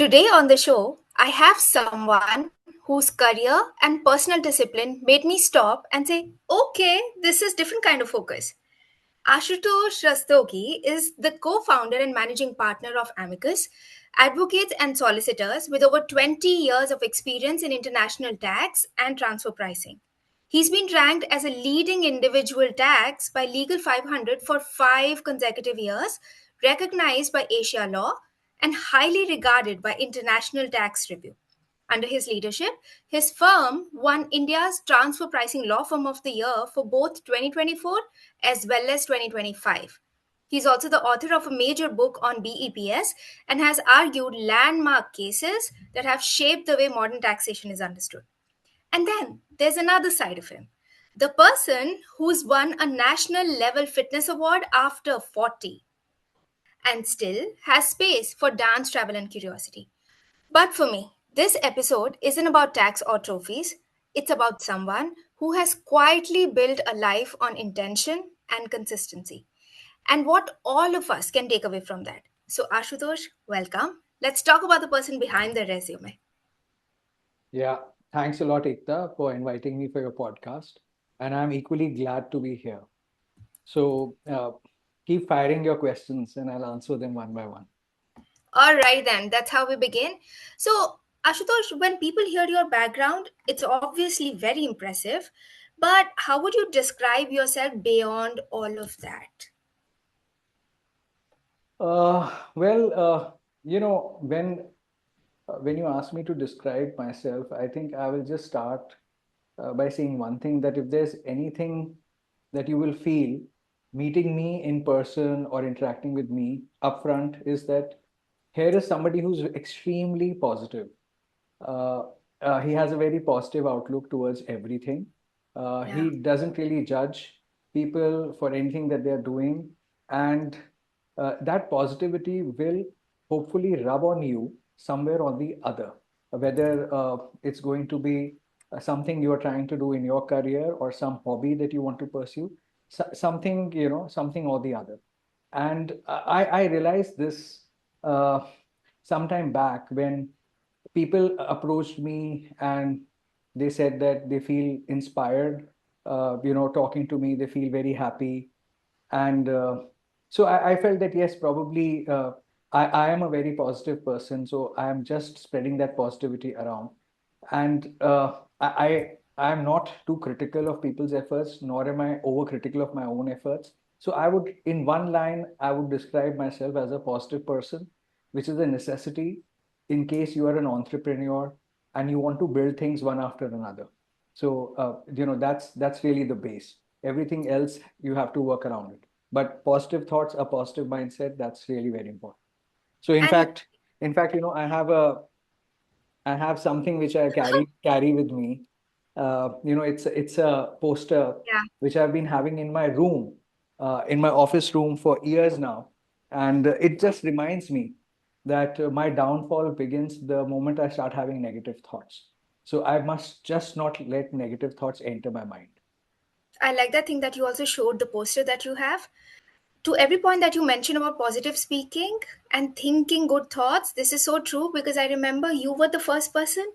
Today on the show, I have someone whose career and personal discipline made me stop and say, okay, this is different kind of focus. Ashutosh Rastogi is the co-founder and managing partner of Amicus, advocates and solicitors with over 20 years of experience in international tax and transfer pricing. He's been ranked as a leading individual tax by Legal 500 for 5 consecutive years, recognized by Asia Law, and highly regarded by International Tax Review. Under his leadership, his firm won India's Transfer Pricing Law Firm of the Year for both 2024 as well as 2025. He's also the author of a major book on BEPS and has argued landmark cases that have shaped the way modern taxation is understood. And then there's another side of him, the person who's won a national level fitness award after 40 and still has space for dance, travel, and curiosity. But for me, this episode isn't about tax or trophies. It's about someone who has quietly built a life on intention and consistency, and what all of us can take away from that. So, Ashutosh, welcome. Let's talk about the person behind the resume. Yeah, thanks a lot, Ekta, for inviting me for your podcast. And I'm equally glad to be here. So keep firing your questions and I'll answer them one by one. All right, then, that's how we begin. So, Ashutosh, when people hear your background, it's obviously very impressive. But how would you describe yourself beyond all of that? Well, you know, when you ask me to describe myself, I think I will just start by saying one thing that if there's anything that you will feel meeting me in person or interacting with me upfront is that here is somebody who's extremely positive. Uh, he has a very positive outlook towards everything. Yeah. He doesn't really judge people for anything that they're doing. And that positivity will hopefully rub on you somewhere or the other, whether it's going to be something you're trying to do in your career or some hobby that you want to pursue, something, something or the other. And I realized this uh, sometime back when people approached me and they said that they feel inspired, talking to me, they feel very happy. And so I felt that, yes, probably I am a very positive person. So I am just spreading that positivity around. And I am not too critical of people's efforts, nor am I overcritical of my own efforts. So I would, in one line, I would describe myself as a positive person, which is a necessity in case you are an entrepreneur and you want to build things one after another. So that's really the base. Everything else you have to work around it. But positive thoughts, a positive mindset, that's really very important. So And in fact, I have something which I carry with me. It's a poster yeah, which I've been having in my room, in my office room for years now, and it just reminds me that my downfall begins the moment I start having negative thoughts. So I must just not let negative thoughts enter my mind. I like that thing that you also showed the poster that you have. To every point that you mentioned about positive speaking and thinking good thoughts, this is so true because I remember you were the first person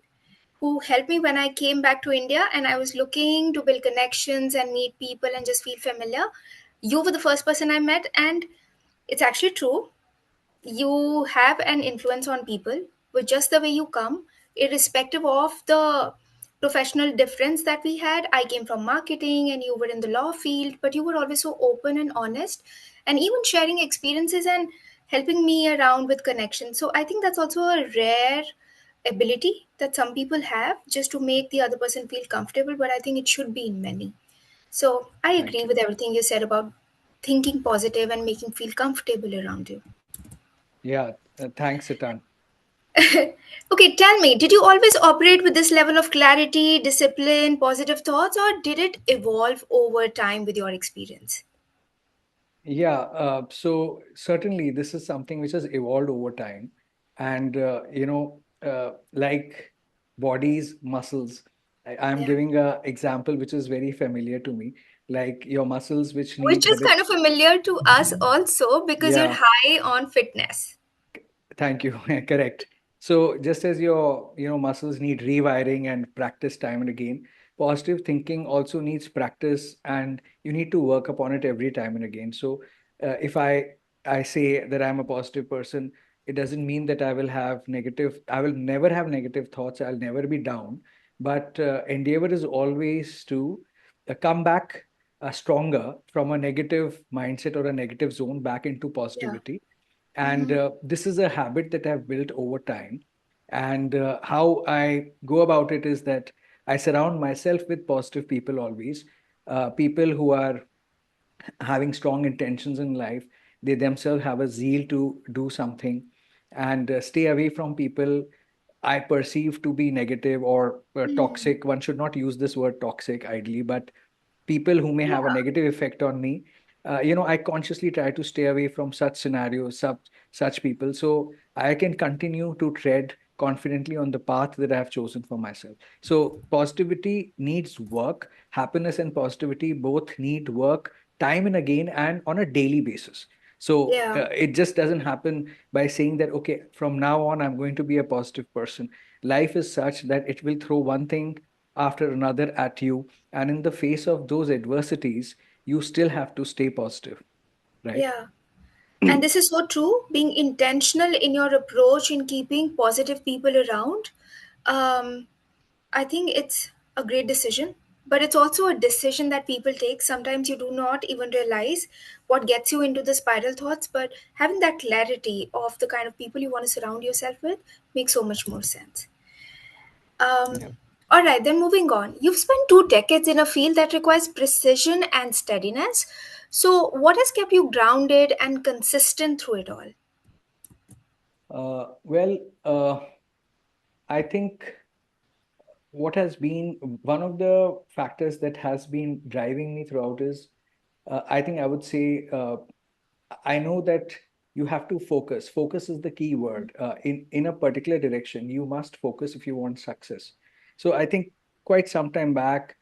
who helped me when I came back to India and I was looking to build connections and meet people and just feel familiar. You were the first person I met, and it's actually true. You have an influence on people with just the way you come, irrespective of the professional difference that we had. I came from marketing and you were in the law field, but you were always so open and honest, and even sharing experiences and helping me around with connections. So I think that's also a rare ability that some people have, just to make the other person feel comfortable, but I think it should be in many. So I Thank agree you. with everything you said about thinking positive and making feel comfortable around you. Yeah, thanks a ton. Okay, tell me, did you always operate with this level of clarity, discipline, positive thoughts, or did it evolve over time with your experience? Yeah, so certainly this is something which has evolved over time. And, like bodies, muscles, I'm Yeah. giving a example which is very familiar to me, like your muscles which Which need is kind of familiar to us also because you're yeah, high on fitness. thank you. Correct. So just as your muscles need rewiring and practice time and again, positive thinking also needs practice, and you need to work upon it every time and again. So if I say that I'm a positive person, it doesn't mean that I will never have negative thoughts. I'll never be down. But endeavor is always to come back stronger from a negative mindset or a negative zone back into Yeah. positivity. And Mm-hmm. this is a habit that I've built over time. And how I go about it is that I surround myself with positive people always, people who are having strong intentions in life. They themselves have a zeal to do something, and stay away from people I perceive to be negative or Mm. toxic. One should not use this word toxic ideally, but people who may have a Yeah. negative effect on me. I consciously try to stay away from such scenarios, such people, so I can continue to tread confidently on the path that I have chosen for myself. So positivity needs work. Happiness and positivity both need work, time and again, and on a daily basis. So Yeah. it just doesn't happen by saying that, okay, from now on I'm going to be a positive person. Life is such that it will throw one thing after another at you, and in the face of those adversities, you still have to stay positive, right? Yeah. And this is so true. Being intentional in your approach in keeping positive people around, um, I think it's a great decision. But it's also a decision that people take. Sometimes you do not even realize what gets you into the spiral thoughts, but having that clarity of the kind of people you want to surround yourself with makes so much more sense. Yeah. All right, then moving on. You've spent 2 decades in a field that requires precision and steadiness. So, what has kept you grounded and consistent through it all? Well, I think what has been one of the factors that has been driving me throughout is, I think I would say, I know that you have to focus. Focus is the key word. In a particular direction, you must focus if you want success. So I think quite some time back,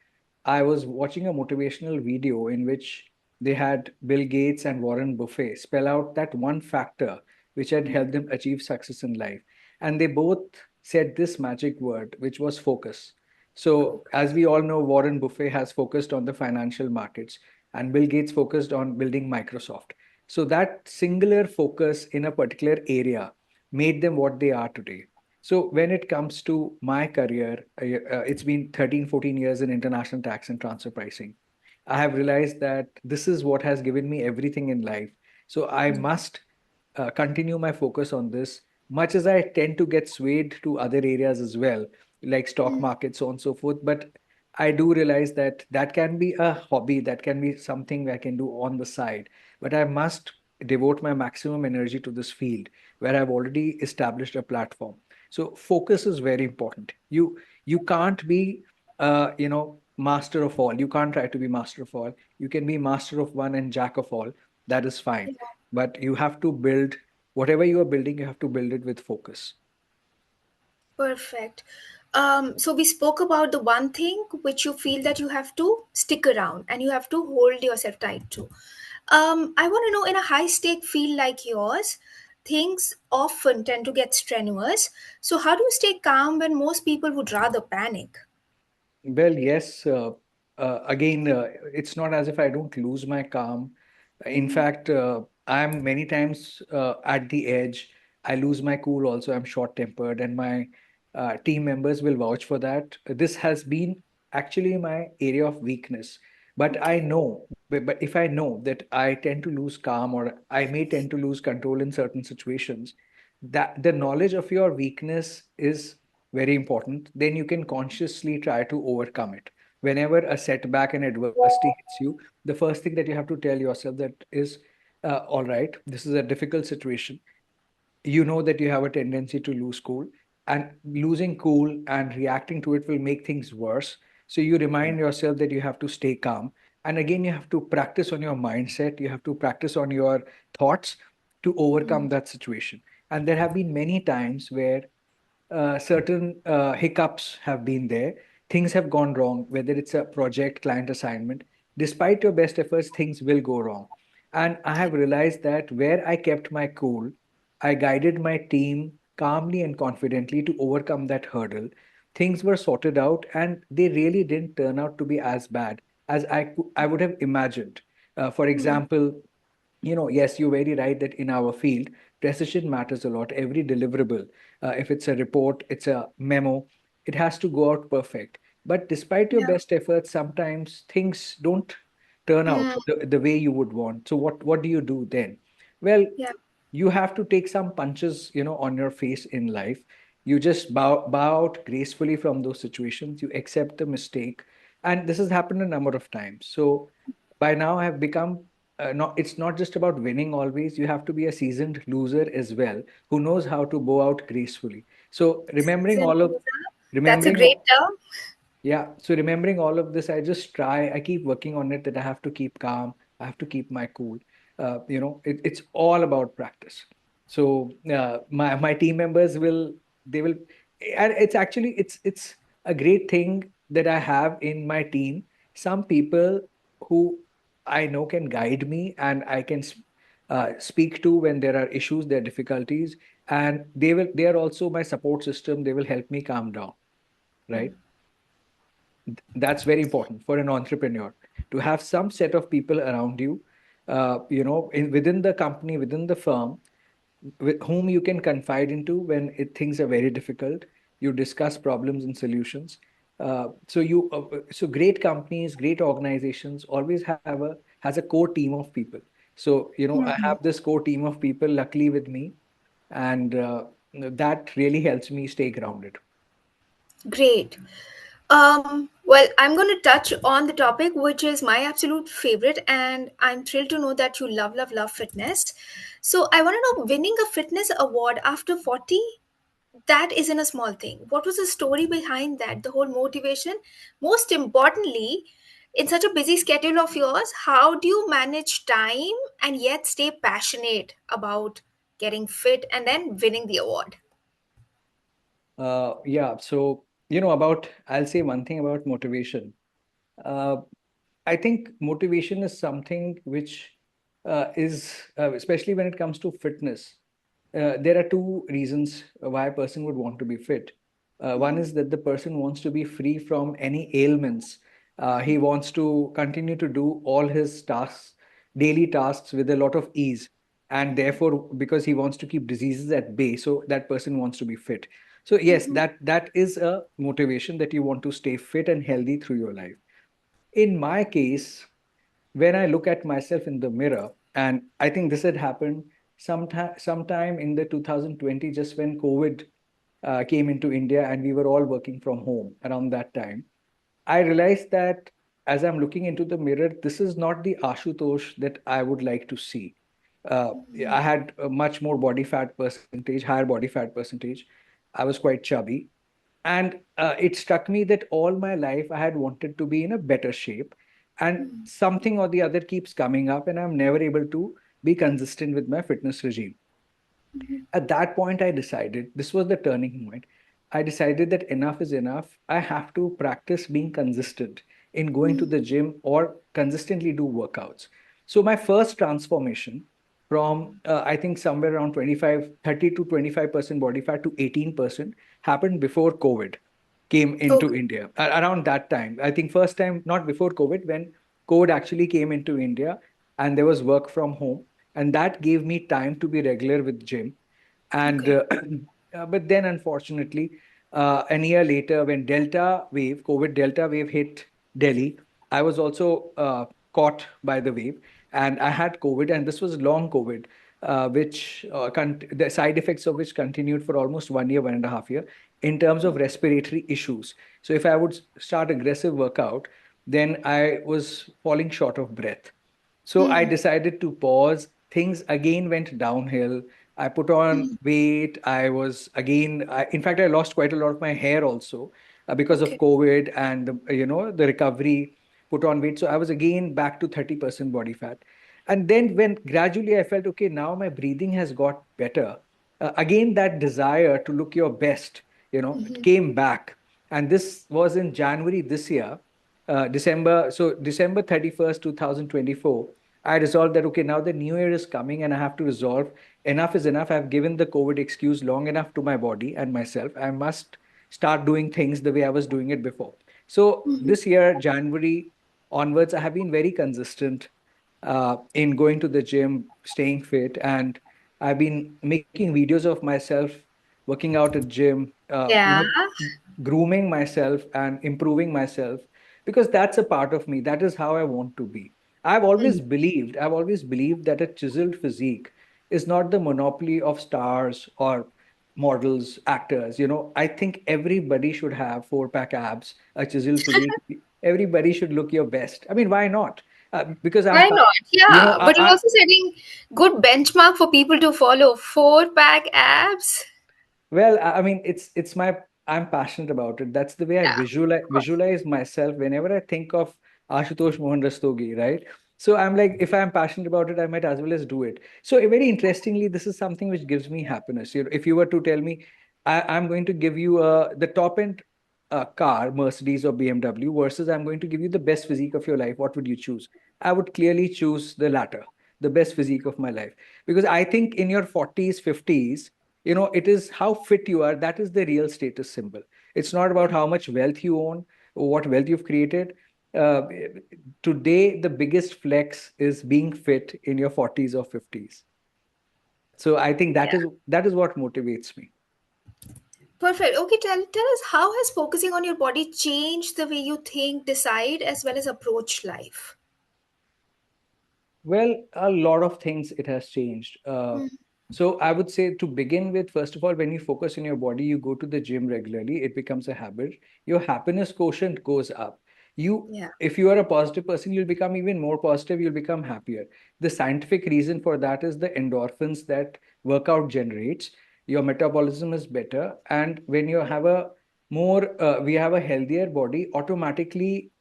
I was watching a motivational video in which they had Bill Gates and Warren Buffett spell out that one factor which had helped them achieve success in life. And they both said this magic word, which was focus. So, as we all know, Warren Buffett has focused on the financial markets, and Bill Gates focused on building Microsoft. So that singular focus in a particular area made them what they are today. So when it comes to my career, it's been 13, 14 years in international tax and transfer pricing. I have realized that this is what has given me everything in life. So I must continue my focus on this, much as I tend to get swayed to other areas as well, like stock Mm, market, so on and so forth. But I do realize that that can be a hobby, that can be something I can do on the side, but I must devote my maximum energy to this field where I've already established a platform. So focus is very important. You can't be master of all. You can't try to be master of all. You can be master of one and jack of all. That is fine. yeah, But you have to build whatever you are building, you have to build it with focus. perfect. So, we spoke about the one thing which you feel that you have to stick around and you have to hold yourself tight to. I want to know, in a high stake field like yours, things often tend to get strenuous. So, how do you stay calm when most people would rather panic? Well, yes. Again, it's not as if I don't lose my calm. In Mm, fact, I'm many times at the edge. I lose my cool also. I'm short-tempered, and my team members will vouch for that. This has been actually my area of weakness. But I okay. know, but if I know that I tend to lose calm or I may tend to lose control in certain situations, that the knowledge of your weakness is very important. Then you can consciously try to overcome it. Whenever a setback and adversity hits you, the first thing that you have to tell yourself that is, all right, this is a difficult situation. You know that you have a tendency to lose cool, and losing cool and reacting to it will make things worse. So you remind yourself that you have to stay calm, and again you have to practice on your mindset, you have to practice on your thoughts to overcome that situation. And there have been many times where certain hiccups have been there. Things have gone wrong, whether it's a project, client assignment. Despite your best efforts, things will go wrong. And I have realized that where I kept my cool, I guided my team calmly and confidently to overcome that hurdle. Things were sorted out, and they really didn't turn out to be as bad as I would have imagined. For Hmm. example, yes, you're very right that in our field, precision matters a lot. Every deliverable, if it's a report, it's a memo, it has to go out perfect. But despite your Yeah. best efforts, sometimes things don't turn out Hmm. the way you would want. So what do you do then? Well, Yeah. you have to take some punches, on your face in life. You just bow out gracefully from those situations. You accept the mistake, and this has happened a number of times. So by now I have become, not it's not just about winning always. You have to be a seasoned loser as well, who knows how to bow out gracefully. So Season user. That's a remembering great term. yeah. So remembering all of this, I keep working on it, that I have to keep calm. I have to keep my cool. It's all about practice. So my team members they will, and it's a great thing that I have in my team. Some people who I know can guide me, and I can speak to when there are issues, there are difficulties, and they are also my support system. They will help me calm down, right? That's very important for an entrepreneur, to have some set of people around you, within the company, within the firm, with whom you can confide into when things are very difficult. You discuss problems and solutions. So great companies, great organizations always has a core team of people. So I Hmm. have this core team of people luckily with me, and that really helps me stay grounded. Great. Well, I'm going to touch on the topic, which is my absolute favorite, and I'm thrilled to know that you love, love, love fitness. So, I want to know, winning a fitness award after 40, that isn't a small thing. What was the story behind that? The whole motivation? Most importantly, in such a busy schedule of yours, how do you manage time and yet stay passionate about getting fit and then winning the award? Yeah, so I'll say one thing about motivation. Uh, I think motivation is something which especially when it comes to fitness. There are two reasons why a person would want to be fit. One is that the person wants to be free from any ailments. He wants to continue to do all his tasks, daily tasks, with a lot of ease. And therefore, because he wants to keep diseases at bay, so that person wants to be fit. So yes, Mhm. that is a motivation, that you want to stay fit and healthy through your life. In my case, when I look at myself in the mirror, and I think this had happened sometime in the 2020, just when COVID came into India and we were all working from home around that time. I realized that as I'm looking into the mirror, this is not the Ashutosh that I would like to see. I had a much more body fat percentage, higher body fat percentage. I was quite chubby. And it struck me that all my life I had wanted to be in a better shape. And something or the other keeps coming up, and I'm never able to be consistent with my fitness regime. At that point, I decided, this was the turning point. I decided that enough is enough. I have to practice being consistent in going to the gym or consistently do workouts. So my first transformation from I think somewhere around 30 to 25% body fat to 18% happened before COVID came into Okay. India. Around that time, I think first time, not before COVID, when COVID actually came into India and there was work from home, and that gave me time to be regular with gym. And Okay. but then unfortunately, a year later, when COVID Delta wave hit Delhi, I was also caught by the wave, and I had COVID, and this was long COVID, which the side effects of which continued for almost 1 year, 1.5 year, in terms of respiratory issues. So if I would start aggressive workout, then I was falling short of breath. So I decided to pause. Things again went downhill. I put on weight. In fact, I lost quite a lot of my hair also, because of Okay. COVID and the recovery. Put on weight, so I was again back to 30% body fat. And then when gradually I felt, okay, now my breathing has got better. Again, that desire to look your best, it came back. And this was in January this year, December 31st, 2024. I resolved that, okay, now the new year is coming and I have to resolve, enough is enough. I've given the COVID excuse long enough to my body and myself. I must start doing things the way I was doing it before. So Mhm. this year, January onwards, I have been very consistent in going to the gym, staying fit, and I've been making videos of myself working out at gym, Yeah. grooming myself and improving myself, because that's a part of me. That is how I want to be. Mm. I've always believed that a chiseled physique is not the monopoly of stars or models, actors. I think everybody should have four-pack abs, a chiseled physique. Everybody should look your best. I mean, why not? Because Why not? Yeah, but you're I also setting good benchmark for people to follow. Four pack abs. Well, I mean, it's my I'm passionate about it. That's the way I Yeah, of course. visualize myself whenever I think of Ashutosh Rastogi, right? So I'm like, if I'm passionate about it, I might as well as do it. So very interestingly, this is something which gives me happiness. If you were to tell me, I'm going to give you the top end car, Mercedes or BMW, versus I'm going to give you the best physique of your life, what would you choose? I would clearly choose the latter, the best physique of my life, because I think in your 40s, 50s, it is how fit you are. That is the real status symbol. It's not about how much wealth you own or what wealth you've created. uh, Today the biggest flex is being fit in your 40s or 50s. So I think Yeah. that is what motivates me. Perfect. Okay, tell us, how has focusing on your body changed the way you think, decide, as well as approach life? Well, a lot of things it has changed. So I would say, to begin with, first of all, when you focus on your body, you go to the gym regularly, it becomes a habit. Your happiness quotient goes up. Yeah. If you are a positive person, you'll become even more positive, you'll become happier. The scientific reason for that is the endorphins that workout generates. Your metabolism is better. And when you have we have a healthier body, automatically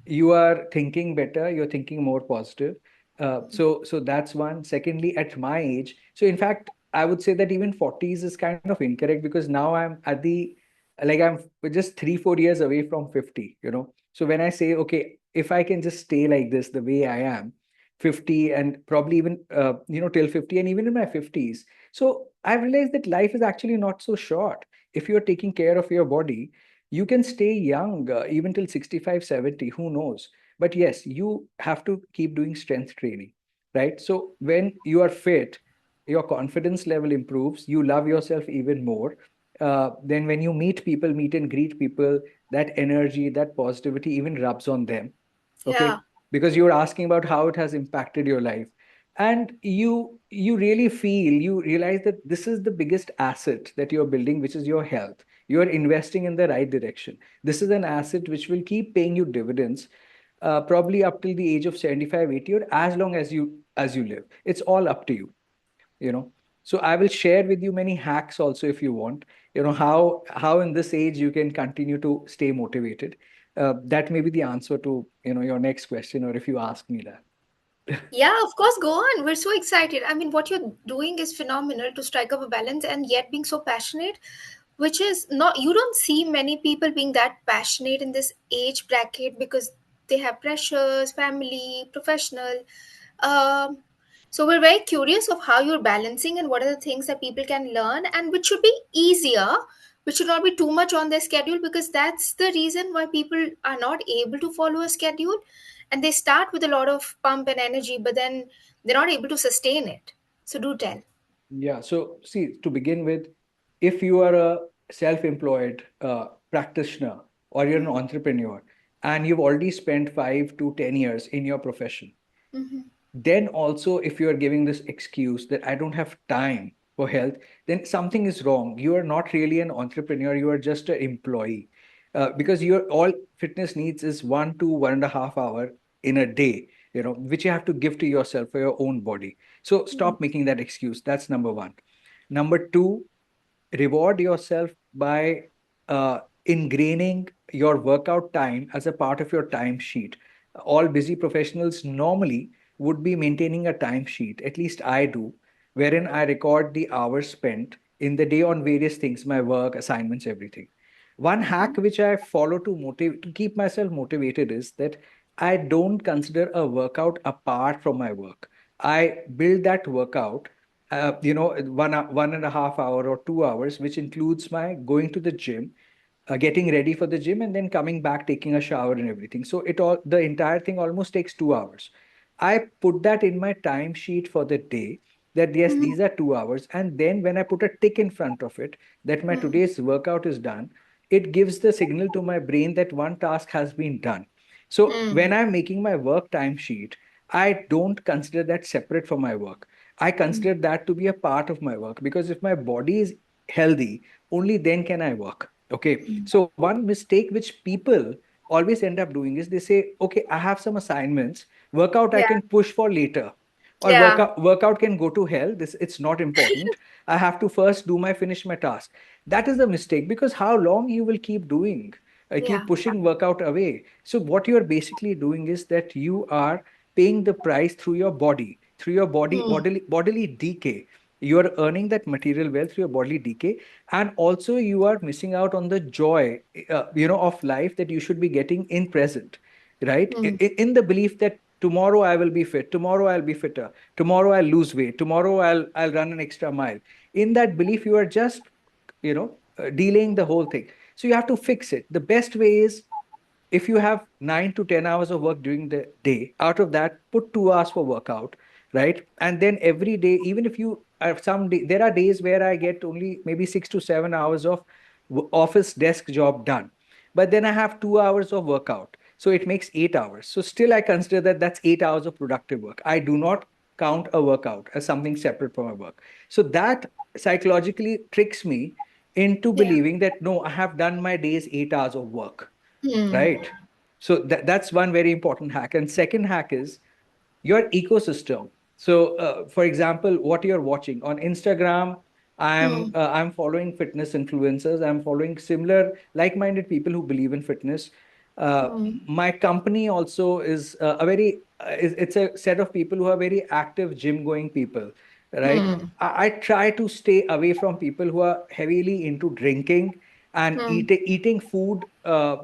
you are thinking better, you're thinking more positive. So that's one. Secondly, at my age, so in fact I would say that even 40s is kind of incorrect, because now I'm at the, like, I'm just 3 4 years away from 50. So when I say, okay, if I can just stay like this the way I am, 50, and probably even till 50, and even in my 50s, so I've realized that life is actually not so short. If you're taking care of your body, you can stay young even till 65, 70, who knows. But yes, you have to keep doing strength training, right? So when you are fit, your confidence level improves, you love yourself even more. Then when you meet and greet people, that energy, that positivity even rubs on them. Okay, Yeah. because you're asking about how it has impacted your life, and you really feel, you realize that this is the biggest asset that you're building, which is your health. You are investing in the right direction. This is an asset which will keep paying you dividends, probably up till the age of 75, 80, or as long as you live. It's all up to you. So I will share with you many hacks also, if you want, how in this age you can continue to stay motivated. That may be the answer to your next question, or if you ask me that. Yeah, of course, go on. We're so excited. I mean, what you're doing is phenomenal to strike up a balance and yet being so passionate, which is not, you don't see many people being that passionate in this age bracket because they have pressures, family, professional. Um, so we're very curious of how you're balancing and what are the things that people can learn and which should be easier, which should not be too much on their schedule, because that's the reason why people are not able to follow a schedule, and they start with a lot of pump and energy, but then they're not able to sustain it. So do tell. Yeah. So, see, to begin with, if you are a self-employed practitioner, or you're an entrepreneur, and you've already spent 5 to 10 years in your profession, Mm-hmm. then also, if you are giving this excuse that I don't have time for health, then something is wrong. You are not really an entrepreneur, you are just an employee. Because your all fitness needs is 1 to 1.5 hour in a day, which you have to give to yourself for your own body. So stop making that excuse. That's number one. Number two, reward yourself by ingraining your workout time as a part of your timesheet. All busy professionals normally would be maintaining a timesheet, at least I do, wherein I record the hours spent in the day on various things, my work, assignments, everything. One hack which I follow to keep myself motivated is that I don't consider a workout apart from my work. I build that workout, 1.5 hour or 2 hours, which includes my going to the gym, getting ready for the gym, and then coming back, taking a shower and everything. So the entire thing almost takes 2 hours. I put that in my time sheet for the day, that yes, Mm, these are 2 hours. And then when I put a tick in front of it, that my mm, today's workout is done, it gives the signal to my brain that one task has been done. So mm, when I'm making my work timesheet, I don't consider that separate from my work. I mm, consider that to be a part of my work, because if my body is healthy, only then can I work. Okay. mm. So one mistake which people always end up doing is they say, okay, I have some assignments, workout I Yeah, can push for later, or yeah, workout can go to hell. This, it's not important. I have to first do my finish my task. That is a mistake, because how long you will keep doing, keep yeah. pushing workout away. So what you are basically doing is that you are paying the price through your body, through your Mm, bodily decay. You are earning that material wealth through your bodily decay, and also you are missing out on the joy, of life, that you should be getting in present, right? mm, In the belief that tomorrow I will be fit, tomorrow I'll be fitter, tomorrow I'll lose weight, tomorrow I'll run an extra mile. In that belief, you are just, delaying the whole thing. So you have to fix it. The best way is, if you have 9 to 10 hours of work during the day, out of that, put 2 hours for workout, right? And then every day, even if you have there are days where I get only maybe 6 to 7 hours of office desk job done, but then I have 2 hours of workout, so it makes 8 hours. So still, I consider that that's 8 hours of productive work. I do not count a workout as something separate from my work. So that psychologically tricks me into yeah. believing that no, I have done my day's 8 hours of work, Mm, right? So that's one very important hack. And second hack is your ecosystem. So for example, what you're watching on Instagram, mm, I'm following fitness influencers, I'm following similar like-minded people who believe in fitness. mm, My company also is a very it's a set of people who are very active gym going people, right? mm, I try to stay away from people who are heavily into drinking and mm, eating food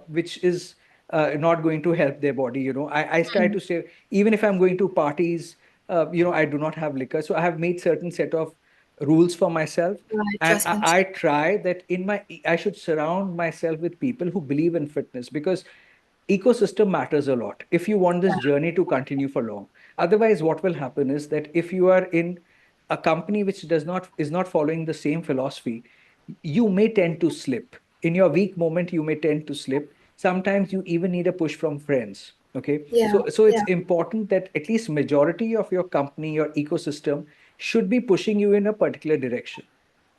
which is not going to help their body. I try mm. to stay, even if I'm going to parties, I do not have liquor. So I have made certain set of rules for myself. Right, And adjustments. I try that I should surround myself with people who believe in fitness, because ecosystem matters a lot if you want this journey to continue for long. Otherwise, what will happen is that if you are in a company which does not is not following the same philosophy, you may tend to slip. In your weak moment, you may tend to slip. Sometimes you even need a push from friends. Okay. Yeah, So it's yeah. important that at least majority of your company, your ecosystem, should be pushing you in a particular direction.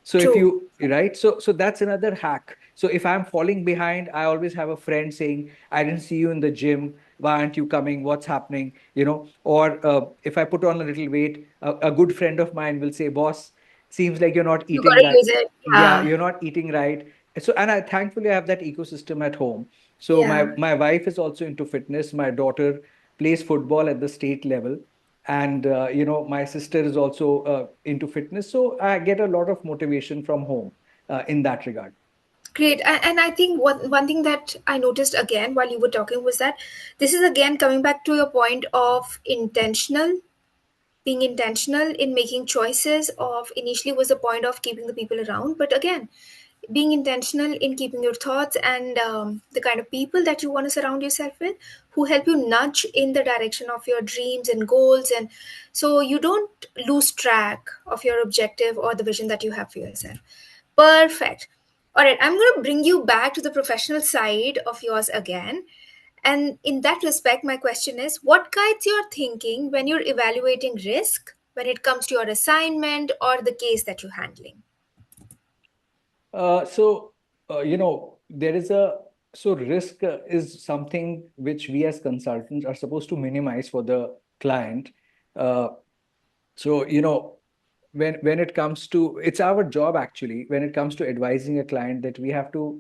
So if True. you right, so that's another hack. So if I'm falling behind, I always have a friend saying, I didn't see you in the gym, why aren't you coming, what's happening? Or if I put on a little weight, a good friend of mine will say, boss, seems like you're not You eating gotta right. use it. Yeah, Yeah, you're not eating right. So, and I thankfully I have that ecosystem at home. So my yeah. my wife is also into fitness, my daughter plays football at the state level, and my sister is also into fitness, so I get a lot of motivation from home in that regard. Great. And I think one thing that I noticed again while you were talking was that this is again coming back to your point of intentional, being intentional in making choices of initially was the point of keeping the people around, but again being intentional in keeping your thoughts and the kind of people that you want to surround yourself with, who help you nudge in the direction of your dreams and goals, and so you don't lose track of your objective or the vision that you have for yourself. Perfect. All right, I'm going to bring you back to the professional side of yours again. And in that respect, my question is, what guides your thinking when you're evaluating risk when it comes to your assignment or the case that you're handling? So there is a so risk is something which we as consultants are supposed to minimize for the client. uh, so when it comes to, it's our job actually, when it comes to advising a client, that we have to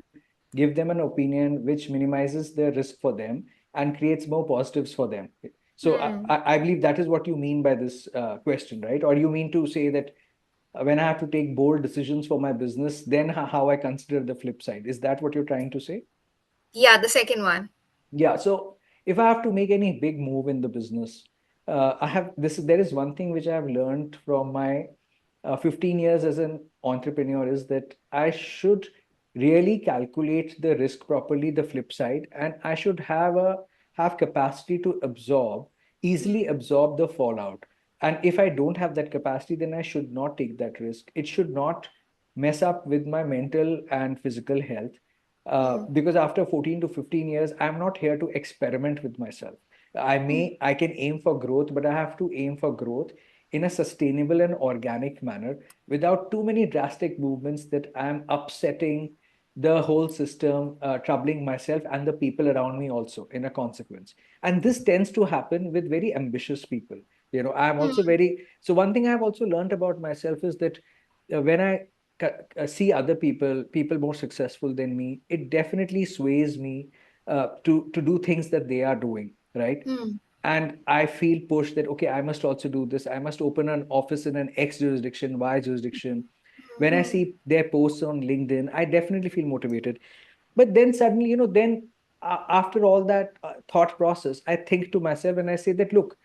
give them an opinion which minimizes the risk for them and creates more positives for them. So Hmm. I believe that is what you mean by this question, right? Or you mean to say that when I have to take bold decisions for my business, then how I consider the flip side. Is that what you're trying to say? Yeah, the second one. Yeah. So if I have to make any big move in the business, I have this. There is one thing which I have learned from my 15 years as an entrepreneur is that I should really calculate the risk properly, the flip side, and I should have capacity to easily absorb the fallout. And if I don't have that capacity, then I should not take that risk. It should not mess up with my mental and physical health. Because after 14 to 15 years, I'm not here to experiment with myself. I can aim for growth, but I have to aim for growth in a sustainable and organic manner without too many drastic movements that I'm upsetting the whole system, troubling myself and the people around me also in a consequence. And this tends to happen with very ambitious people. I'm also very, so one thing I've also learned about myself is that when I see other people more successful than me, it definitely sways me to do things that they are doing, right? Hmm. And I feel pushed that, okay, I must also do this. I must open an office in an X jurisdiction, Y jurisdiction. When I Hmm. see their posts on LinkedIn, I definitely feel motivated. But then suddenly, then after all that thought process, I think to myself and I say that, look,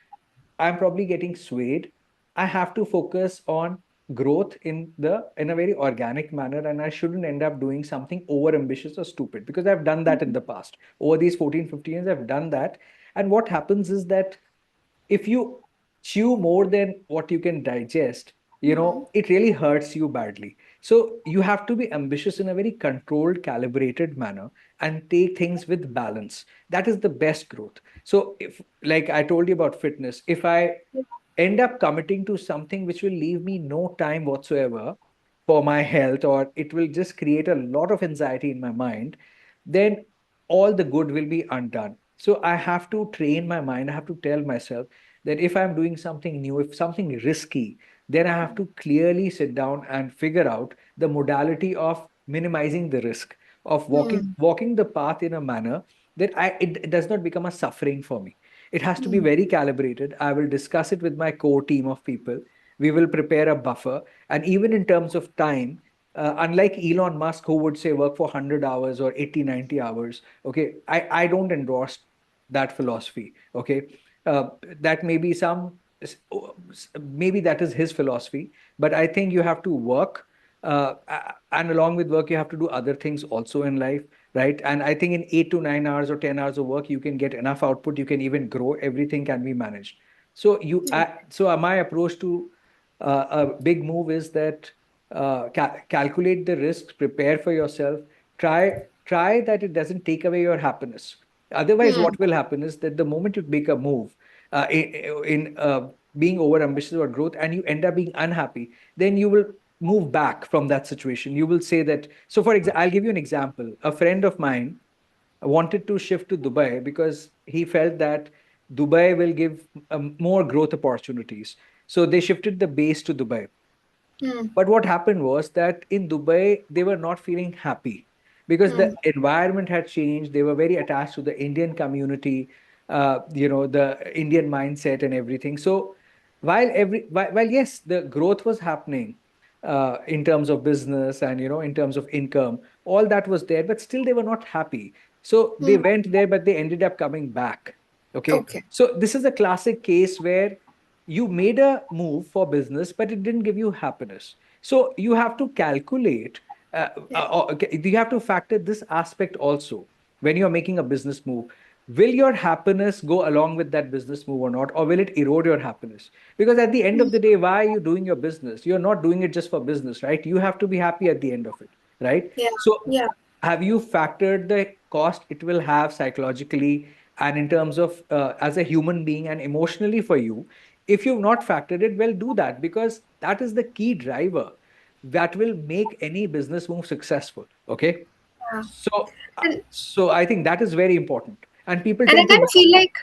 I'm probably getting swayed. I have to focus on growth in a very organic manner, and I shouldn't end up doing something over ambitious or stupid, because I've done that in the past. Over these 14, 15 years, I've done that. And what happens is that if you chew more than what you can digest, it really hurts you badly. So you have to be ambitious in a very controlled, calibrated manner and take things with balance. That is the best growth. So if, like I told you about fitness, if I end up committing to something which will leave me no time whatsoever for my health, or it will just create a lot of anxiety in my mind, then all the good will be undone. So I have to train my mind. I have to tell myself that if I'm doing something new, if something risky, then I have to clearly sit down and figure out the modality of minimizing the risk, of Hmm. walking the path in a manner that it does not become a suffering for me. It has to be Hmm. very calibrated. I will discuss it with my core team of people. We will prepare a buffer. And even in terms of time, unlike Elon Musk, who would say work for 100 hours or 80, 90 hours, okay, I don't endorse that philosophy. Okay. That may be maybe that is his philosophy, but I think you have to work. And along with work, you have to do other things also in life, right? And I think in 8 to 9 hours or 10 hours of work, you can get enough output. You can even grow. Everything can be managed. So my approach to a big move is that calculate the risks, prepare for yourself, try that it doesn't take away your happiness. Otherwise, Hmm. what will happen is that the moment you make a move in being over ambitious or growth, and you end up being unhappy, then you will move back from that situation. You will say that. So, for example, I'll give you an example. A friend of mine wanted to shift to Dubai because he felt that Dubai will give more growth opportunities. So they shifted the base to Dubai. Hmm. But what happened was that in Dubai, they were not feeling happy because Hmm. the environment had changed. They were very attached to the Indian community, the Indian mindset and everything. So while yes, the growth was happening in terms of business and in terms of income, all that was there, but still they were not happy. So they Hmm. went there, but they ended up coming back. Okay, Okay. so this is a classic case where you made a move for business, but it didn't give you happiness. So you have to calculate, Yeah. okay, you have to factor this aspect also when you're making a business move. Will your happiness go along with that business move or not, or will it erode your happiness? Because at the end Hmm. of the day, why are you doing your business? You're not doing it just for business, right? You have to be happy at the end of it, right? Yeah. So Yeah. have you factored the cost it will have psychologically and in terms of as a human being and emotionally for you? If you've not factored it, well, do that, because that is the key driver that will make any business move successful. Okay. Yeah. So I think that is very important, and people And I tend to kind of feel like,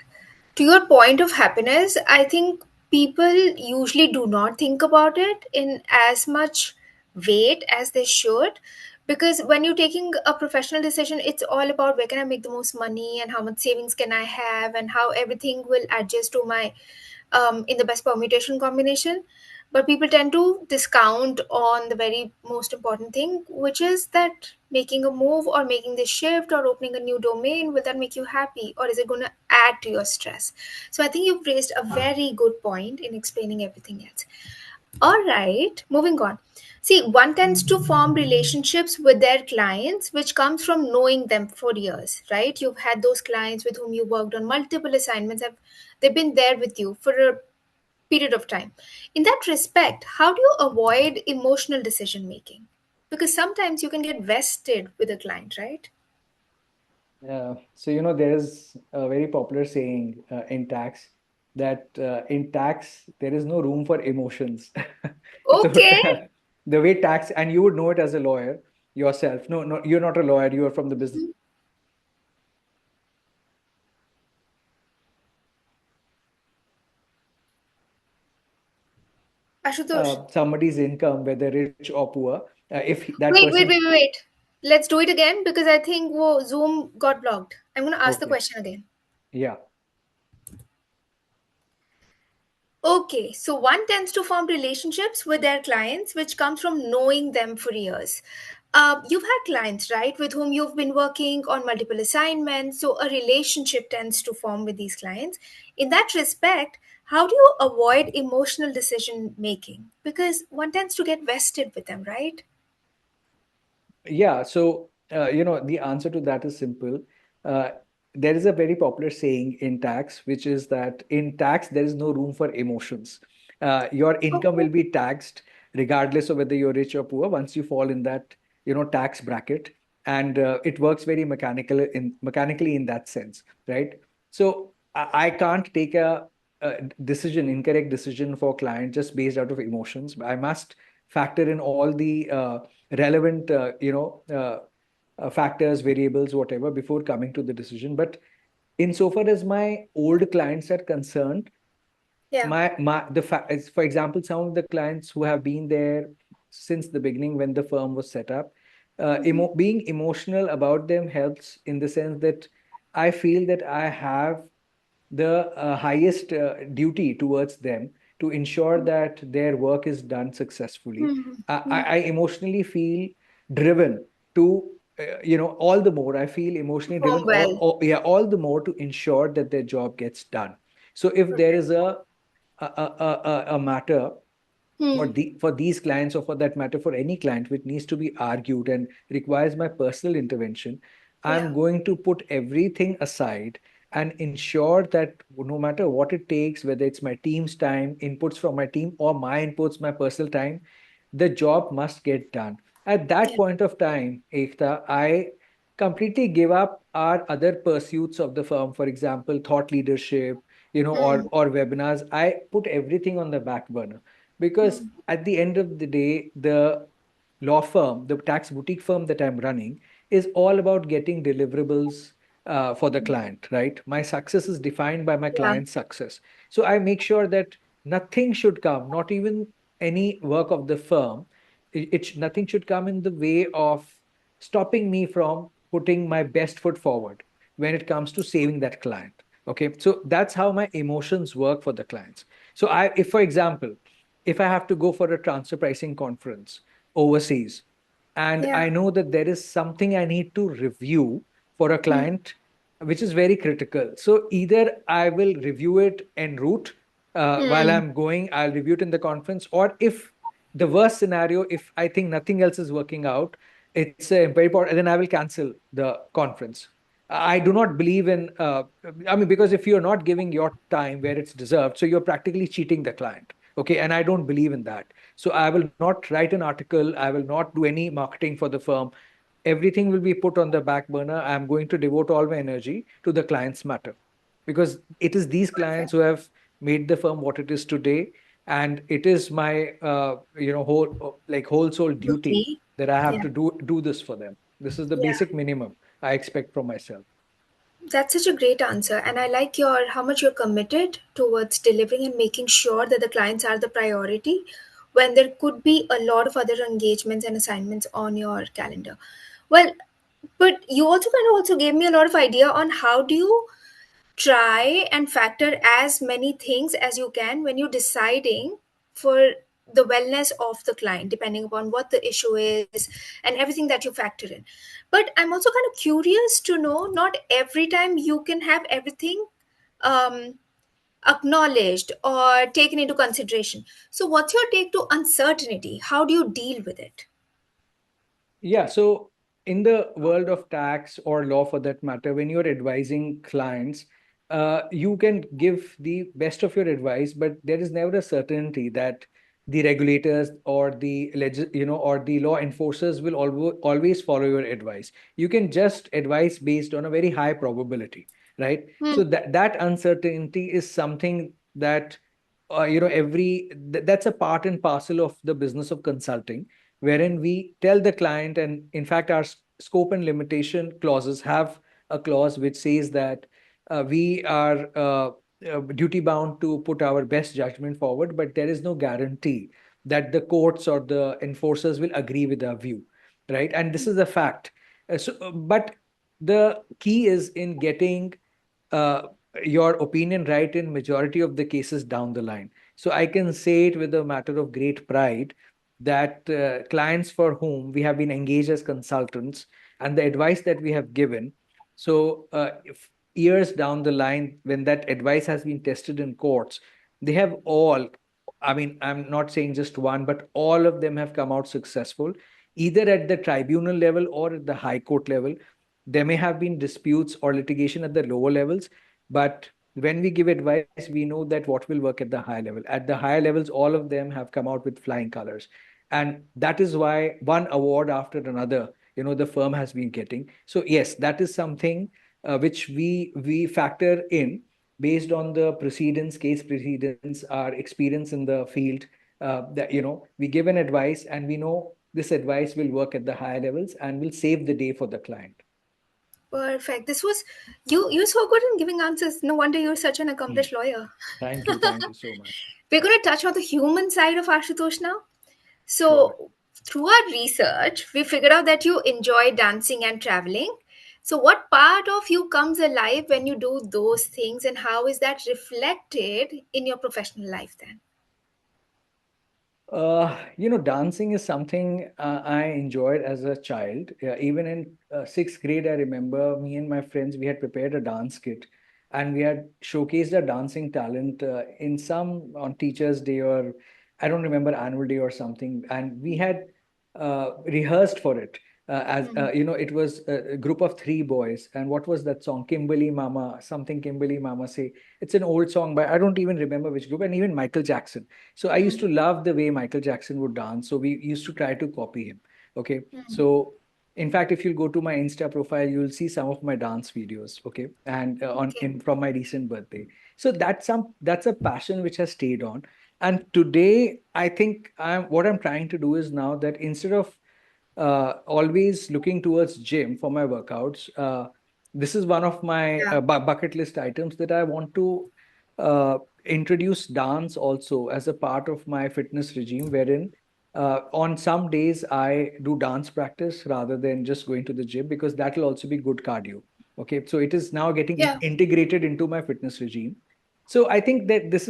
to your point of happiness, I think people usually do not think about it in as much weight as they should. Because when you're taking a professional decision, it's all about where can I make the most money and how much savings can I have and how everything will adjust to my in the best permutation combination. But people tend to discount on the very most important thing, which is that making a move or making this shift or opening a new domain, will that make you happy or is it going to add to your stress? So I think you've raised a very good point in explaining everything else. All right, moving on. See, one tends to form relationships with their clients, which comes from knowing them for years, right? You've had those clients with whom you worked on multiple assignments, have they've been there with you for a period of time. In that respect, how do you avoid emotional decision making? Because sometimes you can get vested with a client, right? So, there's a very popular saying in tax that in tax, there is no room for emotions. So, Okay, the way tax, and you would know it as a lawyer yourself. No, no, you're not a lawyer, you are from the business. Ashutosh. Somebody's income, whether rich or poor, if that Wait, wait, person, wait, wait, wait. Let's do it again because I think Zoom got blocked. I'm going to ask the okay, question again. yeah. Okay, so one tends to form relationships with their clients, which comes from knowing them for years. You've had clients, right, with whom you've been working on multiple assignments, so a relationship tends to form with these clients. In that respect, how do you avoid emotional decision making? Because one tends to get vested with them, right? Yeah, so the answer to that is simple. Uh, there is a very popular saying in tax, which is that in tax there is no room for emotions. Your income will Okay. be taxed regardless of whether you're rich or poor once you fall in that tax bracket, and it works very mechanically in that sense, right? So I can't take a incorrect decision for client just based out of emotions. I must factor in all the relevant factors, variables, whatever, before coming to the decision. But insofar as my old clients are concerned, Yeah. for example, some of the clients who have been there since the beginning when the firm was set up, being emotional about them helps in the sense that I feel that I have the highest duty towards them to ensure that their work is done successfully. I emotionally feel driven to, all the more I feel emotionally Perform driven, well. yeah, all the more to ensure that their job gets done. So if there is a matter Hmm. for these clients, or for that matter for any client which needs to be argued and requires my personal intervention, Yeah. I'm going to put everything aside and ensure that no matter what it takes, whether it's my team's time, inputs from my team, or my inputs, my personal time, the job must get done. At that Yeah. point of time, Ekta, I completely give up our other pursuits of the firm, for example, thought leadership, Hmm. or webinars. I put everything on the back burner, because Hmm. at the end of the day, the law firm, the tax boutique firm that I'm running, is all about getting deliverables for the client, right? My success is defined by my Yeah. client's success. So I make sure that nothing should come, not even any work of the firm, nothing should come in the way of stopping me from putting my best foot forward when it comes to saving that client. Okay, so that's how my emotions work for the clients. So if for example, if I have to go for a transfer pricing conference overseas, and Yeah. I know that there is something I need to review for a Hmm. client, which is very critical. So either I will review it en route, while Hmm. I'm going, I'll review it in the conference, or if the worst scenario, if I think nothing else is working out, it's very important, then I will cancel the conference. I do not believe in, I mean, because if you're not giving your time where it's deserved, so you're practically cheating the client. Okay, and I don't believe in that. So I will not write an article. I will not do any marketing for the firm. Everything will be put on the back burner. I'm going to devote all my energy to the client's matter, because it is these clients who have made the firm what it is today, and it is my whole soul duty Duty. that I have Yeah. to do this for them. This is the Yeah. basic minimum I expect from myself. That's such a great answer. And I like your how much you're committed towards delivering and making sure that the clients are the priority when there could be a lot of other engagements and assignments on your calendar. Well, but you also kind of also gave me a lot of idea on how do you try and factor as many things as you can when you're deciding for the wellness of the client depending upon what the issue is and everything that you factor in. But I'm also kind of curious to know, not every time you can have everything um, acknowledged or taken into consideration. So what's your take to uncertainty? How do you deal with it? Yeah, so in the world of tax or law for that matter, when you're advising clients, you can give the best of your advice, but there is never a certainty that the regulators or or the law enforcers will always follow your advice. You can just advise based on a very high probability, right? Hmm. So that uncertainty is something that that's a part and parcel of the business of consulting, wherein we tell the client, and in fact our scope and limitation clauses have a clause which says that we are duty bound to put our best judgment forward, but there is no guarantee that the courts or the enforcers will agree with our view, right? And this is a fact. But the key is in getting uh, your opinion right in majority of the cases down the line. So I can say it with a matter of great pride that clients for whom we have been engaged as consultants and the advice that we have given, if years down the line when that advice has been tested in courts, they have all, I mean, I'm not saying just one, but all of them have come out successful, either at the tribunal level or at the high court level. There may have been disputes or litigation at the lower levels, but when we give advice, we know that what will work at the high level. At the higher levels, all of them have come out with flying colors. And that is why one award after another, the firm has been getting. So yes, that is something which we factor in based on the precedents, case precedents, our experience in the field. That we give an advice, and we know this advice will work at the higher levels and will save the day for the client. Perfect. This was you. You're so good in giving answers. No wonder you're such an Hmm. accomplished lawyer. Thank you so much. We're going to touch on the human side of Ashutosh now. Sure. So, through our research, we figured out that you enjoy dancing and traveling. So, what part of you comes alive when you do those things, and how is that reflected in your professional life then? Dancing is something I enjoyed as a child. Even in sixth grade, I remember me and my friends, we had prepared a dance kit and we had showcased our dancing talent in some on Teachers' Day, or I don't remember, annual day or something. And we had rehearsed for it. It was a group of three boys. And what was that song? Kimberly Mama, something Kimberly Mama say. It's an old song by, I don't even remember which group, and even Michael Jackson. So I used to love the way Michael Jackson would dance. So we used to try to copy him. Okay. So in fact, if you go to my Insta profile, you'll see some of my dance videos. Okay. And on Okay. in from my recent birthday. So that's a passion which has stayed on. And today, I think I'm trying to do is now that instead of always looking towards gym for my workouts, this is one of my Yeah. bucket list items that I want to introduce dance also as a part of my fitness regime, wherein on some days I do dance practice rather than just going to the gym, because that will also be good cardio. Okay, so it is now getting Yeah. integrated into my fitness regime. So I think that this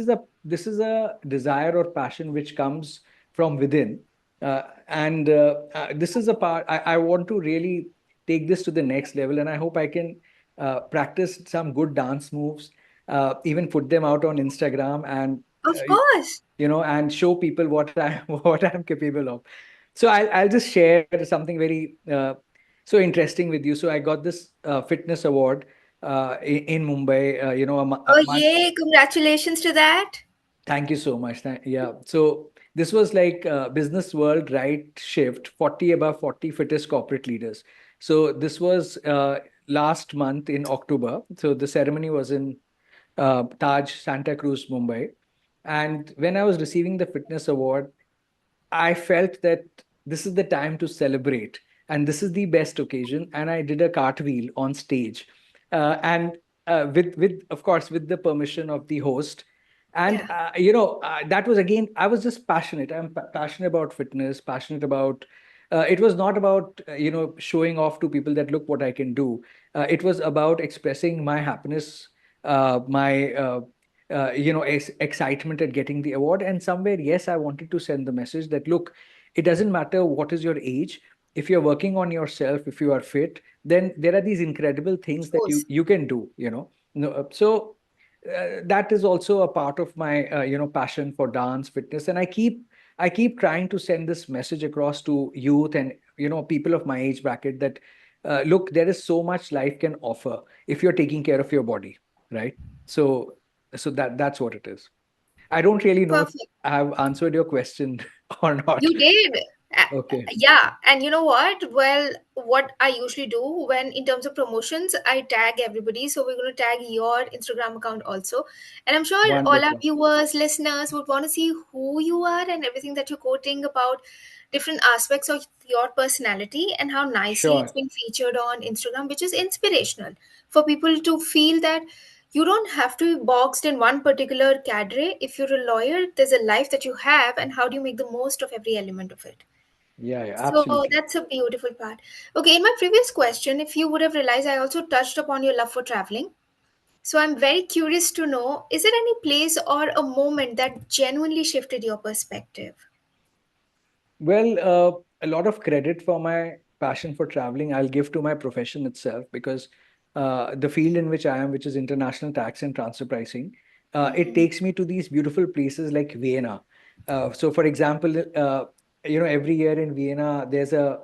is a desire or passion which comes from within, and this is a part I want to really take this to the next level, and I hope I can practice some good dance moves, even put them out on Instagram, and Of course. and show people what I what I'm capable of. So I'll just share something very so interesting with you. So I got this fitness award in Mumbai. Oh, A month. yay. Congratulations to that. Thank you so much. Yeah. So this was like Business World Right Shift 40 above 40 fittest corporate leaders. So this was last month in October. So the ceremony was in Taj, Santa Cruz, Mumbai. And when I was receiving the fitness award, I felt that this is the time to celebrate, and this is the best occasion. And I did a cartwheel on stage, and with of course with the permission of the host. And Yeah. that was, again, I was just passionate. I'm passionate about fitness, passionate about. It was not about showing off to people that look what I can do. It was about expressing my happiness, my excitement at getting the award. And somewhere, yes, I wanted to send the message that, look, it doesn't matter what is your age. If you're working on yourself, if you are fit, then there are these incredible things Of that you course. you can do. No, so that is also a part of my passion for dance, fitness, and I keep trying to send this message across to youth and people of my age bracket that look, there is so much life can offer if you're taking care of your body, right? So that's what it is. I don't really know if Perfect. I have answered your question or not. You did. Okay. Yeah. And you know what? Well, what I usually do when, in terms of promotions, I tag everybody. So we're going to tag your Instagram account also. And I'm sure all our Wonderful. viewers, listeners would want to see who you are and everything that you're quoting about different aspects of your personality and how nicely it's Sure. been featured on Instagram, which is inspirational for people to feel that you don't have to be boxed in one particular cadre. If you're a lawyer, there's a life that you have, and how do you make the most of every element of it? Yeah, yeah, So absolutely. that's a beautiful part. Okay, in my previous question, if you would have realized, I also touched upon your love for traveling. So I'm very curious to know, is there any place or a moment that genuinely shifted your perspective? Well, a lot of credit for my passion for traveling I'll give to my profession itself, because the field in which I am, which is international tax and transfer pricing, it Hmm. takes me to these beautiful places like Vienna. So, for example, every year in Vienna, there's a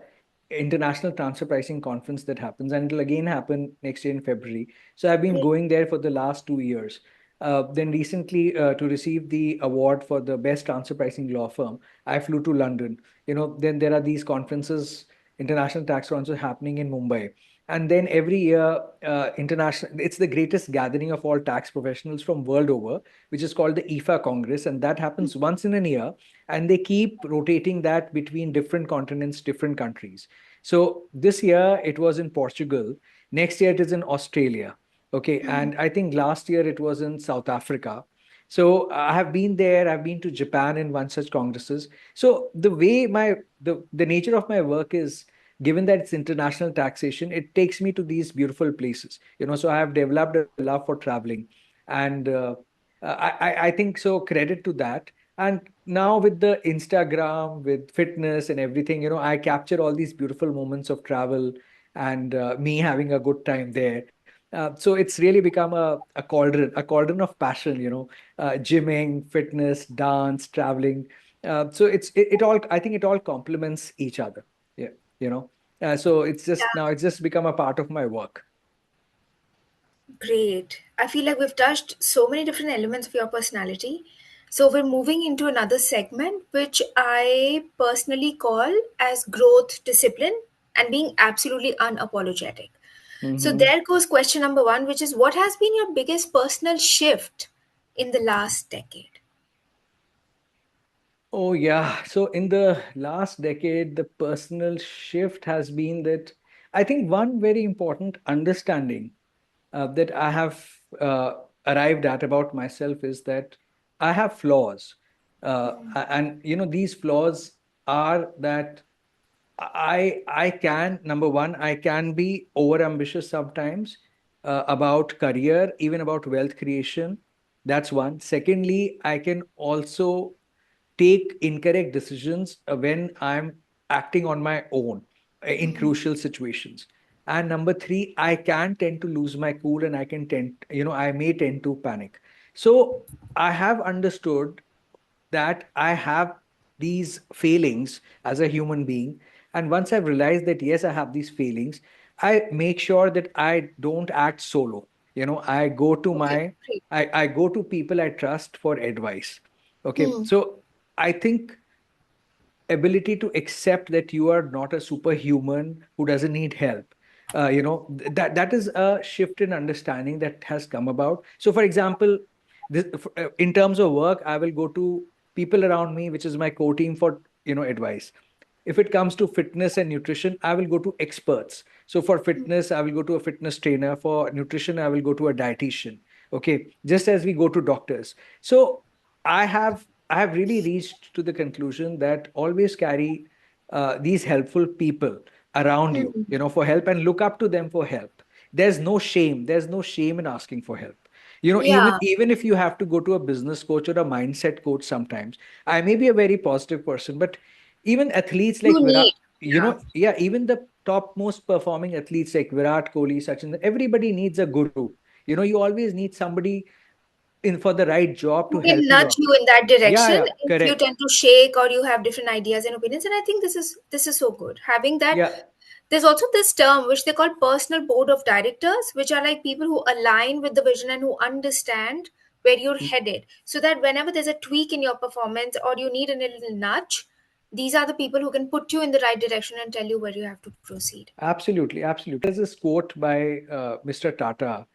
international transfer pricing conference that happens, and it'll again happen next year in February. So, I've been Great. going there for the last 2 years. Then recently, to receive the award for the best transfer pricing law firm, I flew to London. Then there are these conferences, international tax conferences happening in Mumbai. And then every year, international, it's the greatest gathering of all tax professionals from world over, which is called the IFA Congress, and that happens once in a year. And they keep rotating that between different continents, different countries. So this year it was in Portugal. Next year it is in Australia. Okay, Hmm. and I think last year it was in South Africa. So I have been there. I've been to Japan in one such congresses. So the way the nature of my work is, given that it's international taxation, it takes me to these beautiful places. So I have developed a love for traveling, and I think so. Credit to that. And now with the Instagram, with fitness and everything, I capture all these beautiful moments of travel and me having a good time there. So it's really become a cauldron of passion. Gymming, fitness, dance, traveling. So it all, I think it all complements each other. Yeah, you know. So it's just become a part of my work. Great. I feel like we've touched so many different elements of your personality. So we're moving into another segment, which I personally call as growth discipline and being absolutely unapologetic. So Hmm. there goes question number one, which is, what has been your biggest personal shift in the last decade? Oh yeah. So in the last decade, the personal shift has been that I think one very important understanding that I have arrived at about myself is that I have flaws, and these flaws are that I can, number one, I can be over ambitious sometimes about career, even about wealth creation. That's one. Secondly, I can also take incorrect decisions when I'm acting on my own in crucial situations. And number three, I can tend to lose my cool, and I may tend to panic. So I have understood that I have these failings as a human being. And once I've realized that, yes, I have these failings, I make sure that I don't act solo. I go to Okay, my, great. I go to people I trust for advice. Okay. Hmm. So I think ability to accept that you are not a superhuman who doesn't need help, that is a shift in understanding that has come about. So for example, in terms of work, I will go to people around me, which is my core team, for advice. If it comes to fitness and nutrition, I will go to experts. So for fitness, I will go to a fitness trainer. For nutrition, I will go to a dietitian. Okay, just as we go to doctors. So I have really reached to the conclusion that always carry these helpful people around you, Hmm. for help, and look up to them for help. There's no shame. There's no shame in asking for help. Even Yeah, even if you have to go to a business coach or a mindset coach sometimes. I may be a very positive person, but even athletes like you Virat, need. Yeah. yeah, even the top most performing athletes like Virat Kohli, Sachin, everybody needs a guru. You always need somebody in for the right job to Who can help you nudge out. you in that Yeah, direction yeah, if you correct. tend to shake or you have different ideas and opinions. And I think this is so good having that. Yeah, There's also this term which they call personal board of directors, which are like people who align with the vision and who understand where you're headed, so that whenever there's a tweak in your performance or you need a little nudge, these are the people who can put you in the right direction and tell you where you have to proceed. absolutely, absolutely. There's this quote by Mr. Tata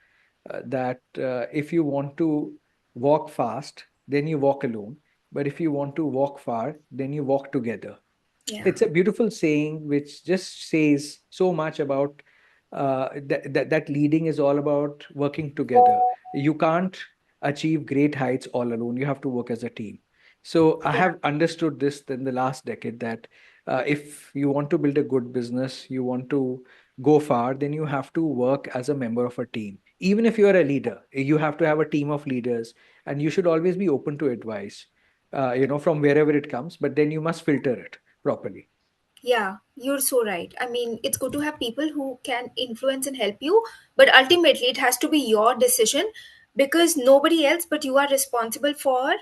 that if you want to walk fast, then you walk alone. But if you want to walk far, then you walk together. Yeah. It's a beautiful saying which just says so much about that leading is all about working together. You can't achieve great heights all alone. You have to work as a team. So I Yeah. have understood this in the last decade that if you want to build a good business, you want to go far, then you have to work as a member of a team. Even if you are a leader, you have to have a team of leaders, and you should always be open to advice, from wherever it comes. But then you must filter it properly. Yeah, you're so right. I mean, it's good to have people who can influence and help you, but ultimately it has to be your decision, because nobody else but you are responsible for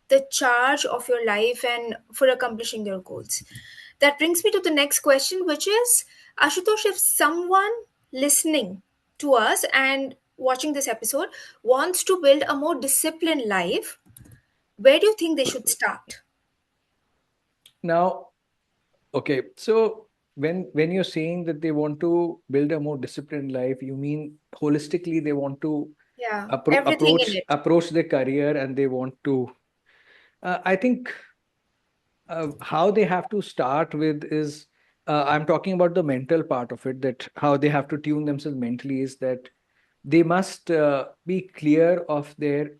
the charge of your life and for accomplishing your goals. That brings me to the next question, which is, Ashutosh, if someone listening to us and watching this episode wants to build a more disciplined life, where do you think they should start? Now, okay, so when you're saying that they want to build a more disciplined life, you mean holistically they want to Yeah, everything in it. approach their career, and they want to. I think how they have to start with is, I'm talking about the mental part of it, that how they have to tune themselves mentally is that they must be clear of their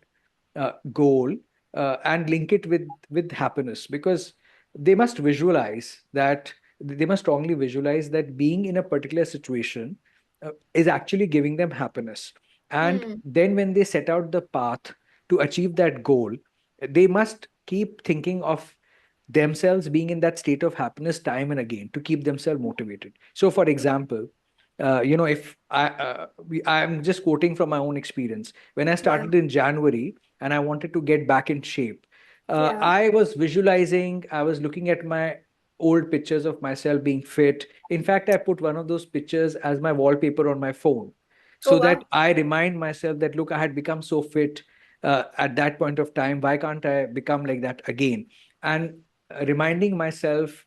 goal, and link it with happiness, because they must visualize that they must strongly visualize that being in a particular situation is actually giving them happiness. And Hmm. then when they set out the path to achieve that goal, they must keep thinking of themselves being in that state of happiness time and again to keep themselves motivated. So for example, if I'm just quoting from my own experience. When I Yeah. started in January and I wanted to get back in shape, Yeah. I was visualizing, I was looking at my old pictures of myself being fit. In fact, I put one of those pictures as my wallpaper on my phone, Oh so that wow. I remind myself that, look, I had become so fit at that point of time. Why can't I become like that again? And reminding myself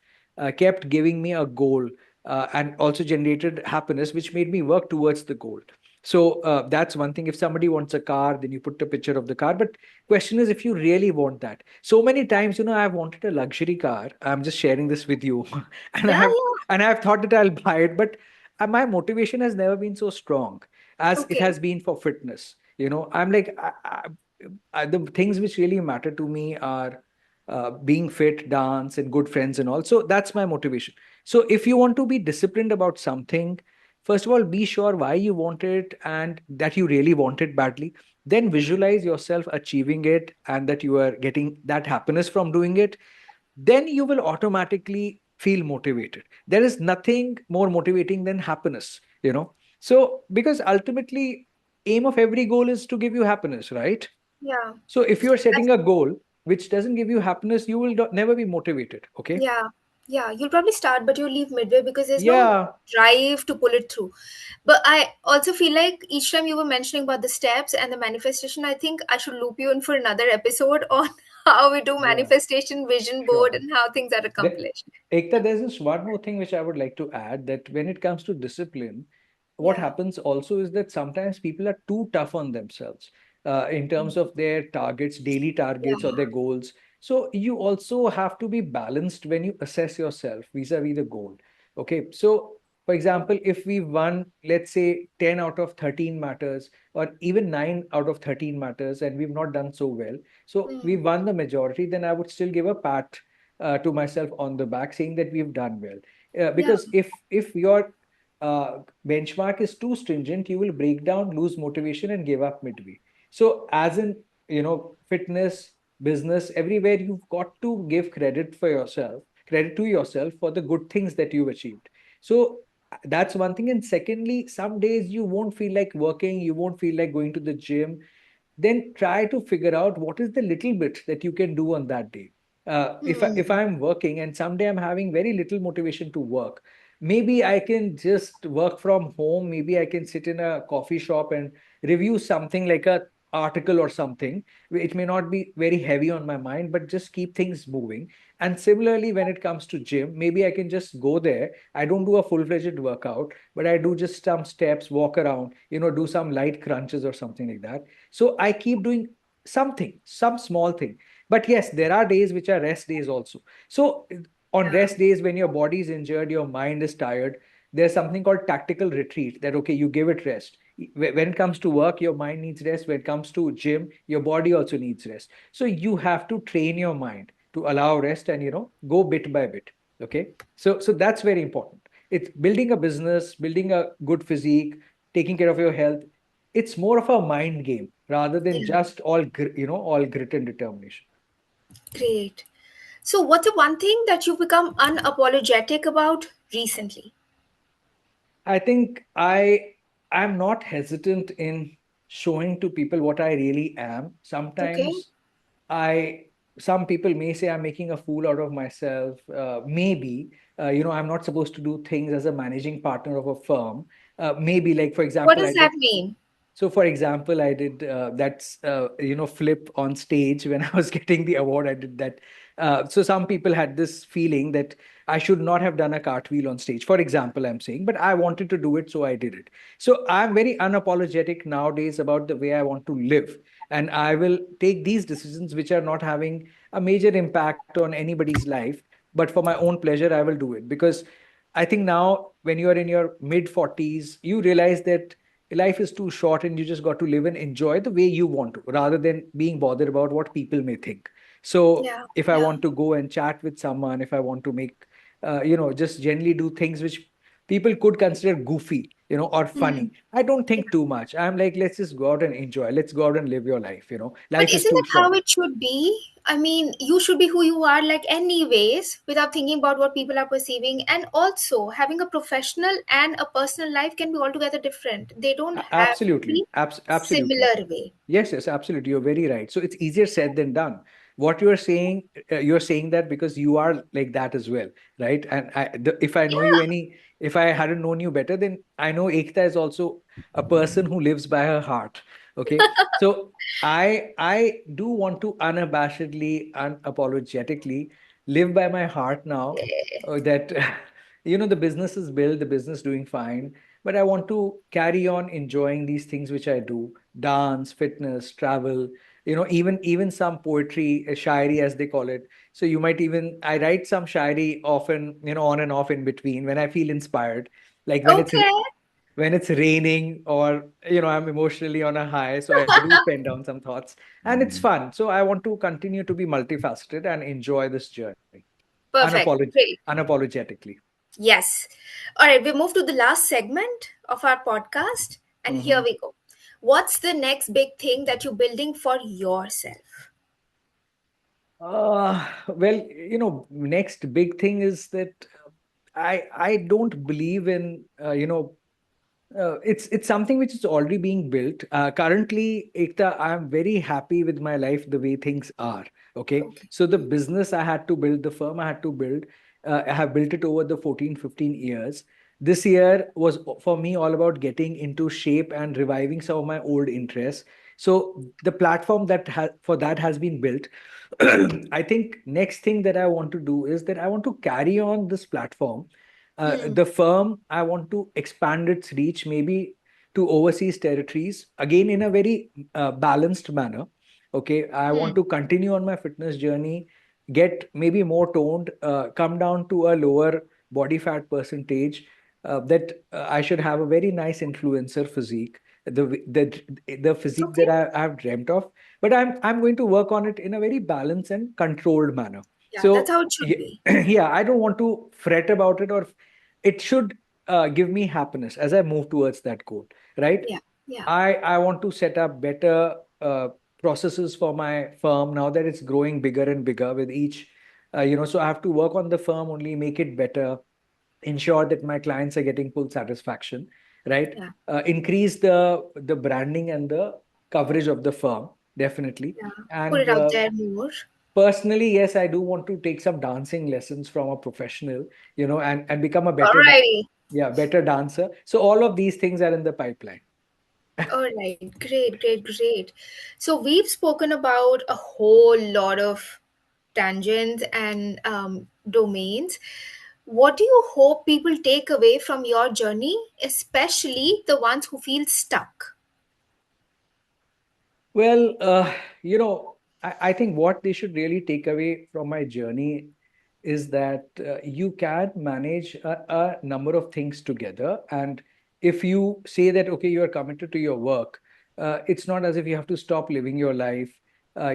kept giving me a goal, and also generated happiness, which made me work towards the goal. So that's one thing. If somebody wants a car, then you put a picture of the car. But question is, if you really want that, so many times, I've wanted a luxury car. I'm just sharing this with you, and I Yeah, have yeah. and I've thought that I'll buy it, but my motivation has never been so strong as it Okay. has been for fitness. I'm like, the things which really matter to me are being fit, dance, and good friends and all. So that's my motivation. So if you want to be disciplined about something, first of all, be sure why you want it and that you really want it badly. Then visualize yourself achieving it and that you are getting that happiness from doing it. Then you will automatically feel motivated. There is nothing more motivating than happiness. So because ultimately, aim of every goal is to give you happiness, right? Yeah. So if you are That's, setting a goal which doesn't give you happiness, you will never be motivated. Okay. yeah. Yeah. You'll probably start, but you'll leave midway because there's no Yeah. drive to pull it through. But I also feel like each time you were mentioning about the steps and the manifestation, I think I should loop you in for another episode on how we do Yeah. manifestation, vision board, Sure. and how things are The, accomplished. Ekta, there's this one more thing which I would like to add, that when it comes to discipline, what Yeah. happens also is that sometimes people are too tough on themselves in terms of their targets, daily targets, or Yeah. their goals. So you also have to be balanced when you assess yourself vis-a-vis the goal. Okay. So, for example, if we won, let's say, 10 out of 13 matters, or even 9 out of 13 matters, and we've not done so well, so we Hmm. won the majority, then I would still give a pat to myself on the back, saying that we've done well. Yeah. Because if your benchmark is too stringent, you will break down, lose motivation, and give up midway. So as in, fitness, business, everywhere, you've got to give credit to yourself for the good things that you've achieved. So that's one thing. And secondly, some days you won't feel like working, you won't feel like going to the gym. Then try to figure out what is the little bit that you can do on that day. If Hmm. I'm working and someday I'm having very little motivation to work, maybe I can just work from home. Maybe I can sit in a coffee shop and review something like a article or something. It may not be very heavy on my mind, but just keep things moving. And similarly, when it comes to gym, maybe I can just go there. I don't do a full-fledged workout, but I do just some steps, walk around, do some light crunches or something like that. So I keep doing something, some small thing. But yes, there are days which are rest days also. So on Yeah. rest days, when your body is injured, your mind is tired, there's something called tactical retreat, that okay, you give it rest. When it comes to work, your mind needs rest. When it comes to gym, your body also needs rest. So you have to train your mind to allow rest and go bit by bit. Okay. So that's very important. It's building a business, building a good physique, taking care of your health. It's more of a mind game rather than Yeah. just all grit and determination. Great. So, what's the one thing that you've become unapologetic about recently? I think I'm not hesitant in showing to people what I really am. Okay. Sometimes I some people may say I'm making a fool out of myself. Maybe I'm not supposed to do things as a managing partner of a firm. Maybe, like for What example, does I that did. mean? So, for example, I did flip on stage when I was getting the award. I did that. So, some people had this feeling that I should not have done a cartwheel on stage. For example, I'm saying, but I wanted to do it, so I did it. So, I'm very unapologetic nowadays about the way I want to live, and I will take these decisions which are not having a major impact on anybody's life, but for my own pleasure, I will do it because I think now when you are in your mid 40s, you realize that life is too short and you just got to live and enjoy the way you want to rather than being bothered about what people may think. So Yeah. if I Yeah. want to go and chat with someone, if I want to make just generally do things which people could consider goofy, or Hmm. funny, I don't Yeah. think too much. I'm like, let's just go out and enjoy, let's go out and live your life. But Life is isn't too it how short. it should be? I mean, you should be who you are, like, anyways, without thinking about what people are perceiving. And also, having a professional and a personal life can be altogether different. They don't have to Absolutely. be Absolutely. similar way. Yes, yes, absolutely. You're very right. So it's easier said than done. What you're saying that because you are like that as well, right? And if I know you Yeah. if I hadn't known you better, then I know Ekta is also a person who lives by her heart. Okay, so I do want to unabashedly, unapologetically live by my heart now. That the business is built, the business doing fine, but I want to carry on enjoying these things which I do: dance, fitness, travel, even some poetry, shairi as they call it. So you might even I write some shairi often, on and off in between when I feel inspired, like Okay. when it's raining, or I'm emotionally on a high, so I do pen down some thoughts, and it's fun. So I want to continue to be multifaceted and enjoy this journey Perfect. Great. unapologetically. Yes. All right, we move to the last segment of our podcast, and here Mhm. we go. What's the next big thing that you're building for yourself? Well, next big thing is that I don't believe in it's something which is already being built. Currently, Ekta, I'm very happy with my life the way things are. Okay, Okay. so the business I had to build, the firm I had to build, I have built it over the 14-15 years. This year was for me all about getting into shape and reviving some of my old interests. So the platform for that has been built. I think next thing that I want to do is that I want to carry on this platform. Hmm. The firm, I want to expand its reach, maybe to overseas territories, again in a very balanced manner. Okay, I want Hmm. to continue on my fitness journey, get maybe more toned, come down to a lower body fat percentage. That I should have a very nice influencer physique, the physique Okay. that I've dreamt of. But I'm going to work on it in a very balanced and controlled manner. Yeah, that's So how it should yeah, be. yeah, I don't want to fret about it, or it should give me happiness as I move towards that goal, right? Yeah. Yeah. I want to set up better. processes for my firm now that it's growing bigger and bigger with each, so I have to work on the firm only, make it better, ensure that my clients are getting full satisfaction, right? Yeah. Increase the branding and the coverage of the firm, definitely. Yeah. Put And it out there more. personally, yes, I do want to take some dancing lessons from a professional, and become a Alrighty. better dancer. So all of these things are in the pipeline. All right, great, great, great. So we've spoken about a whole lot of tangents and domains. What do you hope people take away from your journey, especially the ones who feel stuck? Well, I think what they should really take away from my journey is that you can manage a number of things together. And if you say that, okay, you are committed to your work, it's not as if you have to stop living your life.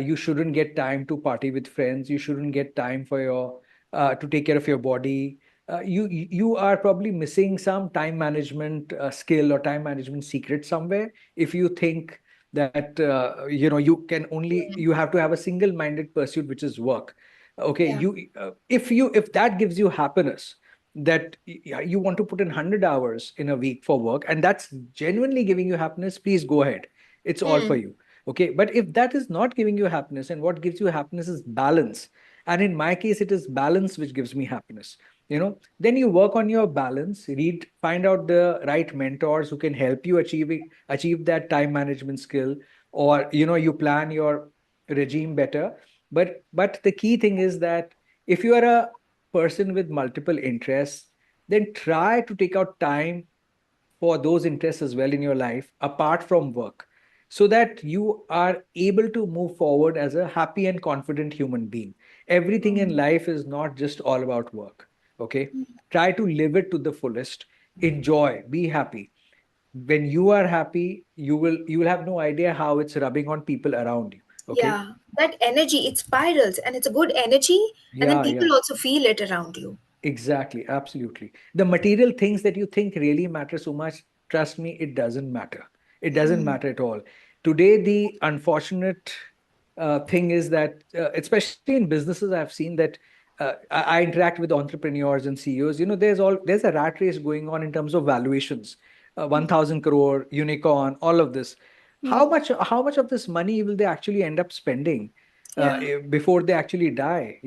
You shouldn't get time to party with friends. You shouldn't get time for to take care of your body. You are probably missing some time management skill or time management secret somewhere if you think that you have to have a single minded pursuit, which is work. Okay, Yeah. if that gives you happiness, that you want to put in 100 hours in a week for work, and that's genuinely giving you happiness, please go ahead. It's all for Hmm. you. Okay, but if that is not giving you happiness, and what gives you happiness is balance, and in my case it is balance which gives me happiness, then you work on your balance, find out the right mentors who can help you achieve that time management skill, or you plan your regime better. But the key thing is that if you are a person with multiple interests, then try to take out time for those interests as well in your life apart from work, so that you are able to move forward as a happy and confident human being. Everything in life is not just all about work. Okay, try to live it to the fullest. Enjoy, be happy. When you are happy, you will have no idea how it's rubbing on people around you. Okay. Yeah, that energy, it spirals and it's a good energy, and then Yeah, people yeah. also feel it around you. Exactly, absolutely. The material things that you think really matter so much, trust me, it doesn't matter. It doesn't Hmm. matter at all. Today, the unfortunate thing is that, especially in businesses, I've seen that I interact with entrepreneurs and CEOs. There's a rat race going on in terms of valuations, 1,000 crore unicorn, all of this. How much of this money will they actually end up spending Yeah, before they actually die?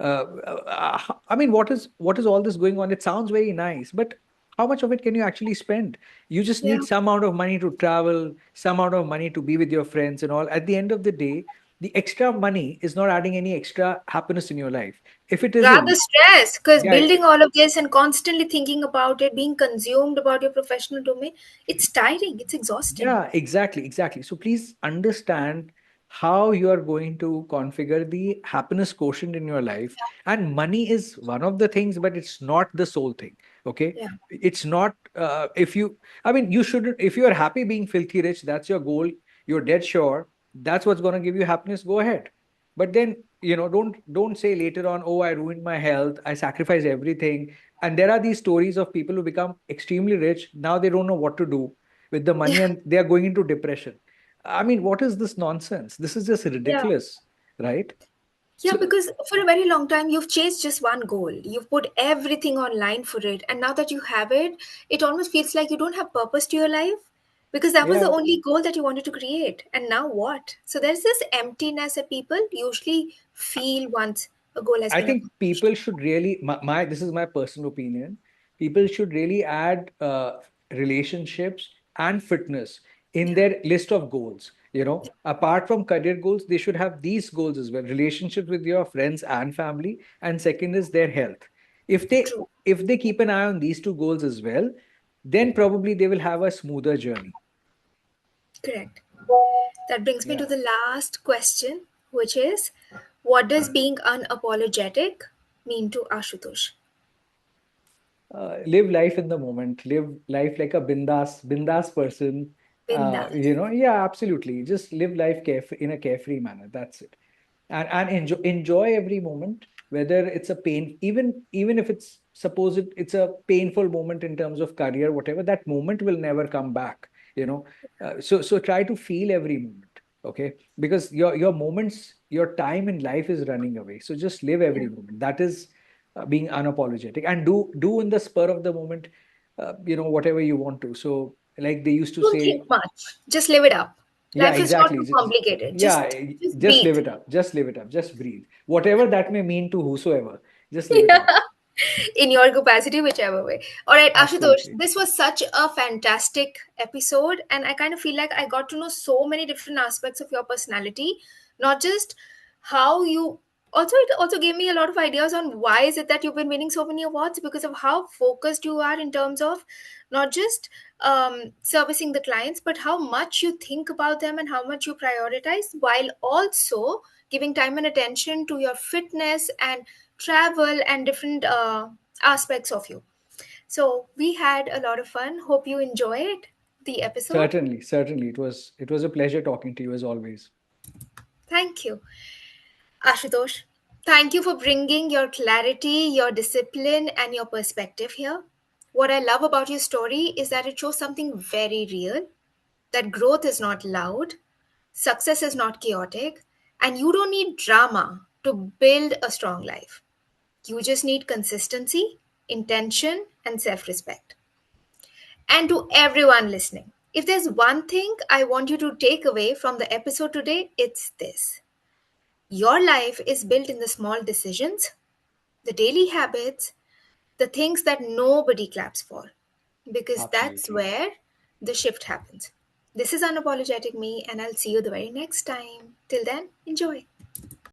I mean, what is all this going on? It sounds very nice, but how much of it can you actually spend? You just yeah. need some amount of money to travel, some amount of money to be with your friends and all. At the end of the day, the extra money is not adding any extra happiness in your life. If it Rather isn't, stress, because yeah, building all of this and constantly thinking about it, being consumed about your professional domain, it's tiring, it's exhausting. yeah, exactly, exactly. So please understand how you are going to configure the happiness quotient in your life. And money is one of the things, but it's not the sole thing. Okay. Yeah, It's not, I mean, you shouldn't, if you are happy being filthy rich, that's your goal, you're dead sure, that's what's going to give you happiness, go ahead. But then, don't say later on, oh, I ruined my health, I sacrificed everything. And there are these stories of people who become extremely rich. Now they don't know what to do with the money, yeah, and they are going into depression. I mean, what is this nonsense? This is just yeah. ridiculous, right? Yeah, So, because for a very long time you've chased just one goal. You've put everything online for it. And now that you have it, it almost feels like you don't have purpose to your life because that was the yeah, only goal that you wanted to create. And now what? So there's this emptiness that people usually feel once a goal has I been think accomplished. people should really, this is my personal opinion, people should really add relationships and fitness in Yeah, their list of goals. Apart from career goals, they should have these goals as well: relationships with your friends and family, and second is their health. If they true. if they keep an eye on these two goals as well, then probably they will have a smoother journey. Correct. That brings me to Yeah. the last question, which is what does being unapologetic mean to Ashutosh? Live life in the moment, live life like a bindas person. Bindas. Yeah, absolutely, just live life in a carefree manner, that's it. And enjoy every moment, whether it's a pain, even if it's, suppose it's a painful moment in terms of career, whatever, that moment will never come back. So try to feel every moment. Okay, because your moments, your time in life is running away, so just live Yeah. every moment. That is being unapologetic, and do in the spur of the moment, whatever you want to. So like they used to Don't say, think much. Just live it up. yeah, Life is not exactly. too complicated. Yeah, Just just breathe. live it up. Just live it up. Just breathe. Whatever that may mean to whosoever, just live it up. Yeah. In your capacity, whichever way. All right, Ashutosh, Absolutely. this was such a fantastic episode, and I kind of feel like I got to know so many different aspects of your personality, not just how you. Also, it also gave me a lot of ideas on why is it that you've been winning so many awards because of how focused you are in terms of not just servicing the clients, but how much you think about them and how much you prioritize, while also giving time and attention to your fitness and travel and different aspects of you. So we had a lot of fun. Hope you enjoyed the episode. Certainly, certainly. It was a pleasure talking to you as always. Thank you, Ashutosh. Thank you for bringing your clarity, your discipline, and your perspective here. What I love about your story is that it shows something very real, that growth is not loud, success is not chaotic, and you don't need drama to build a strong life. You just need consistency, intention, and self respect. And to everyone listening, if there's one thing I want you to take away from the episode today, it's this: your life is built in the small decisions, the daily habits, the things that nobody claps for, because that's Absolutely. where the shift happens. This is Unapologetic Me, and I'll see you the very next time. Till then, enjoy.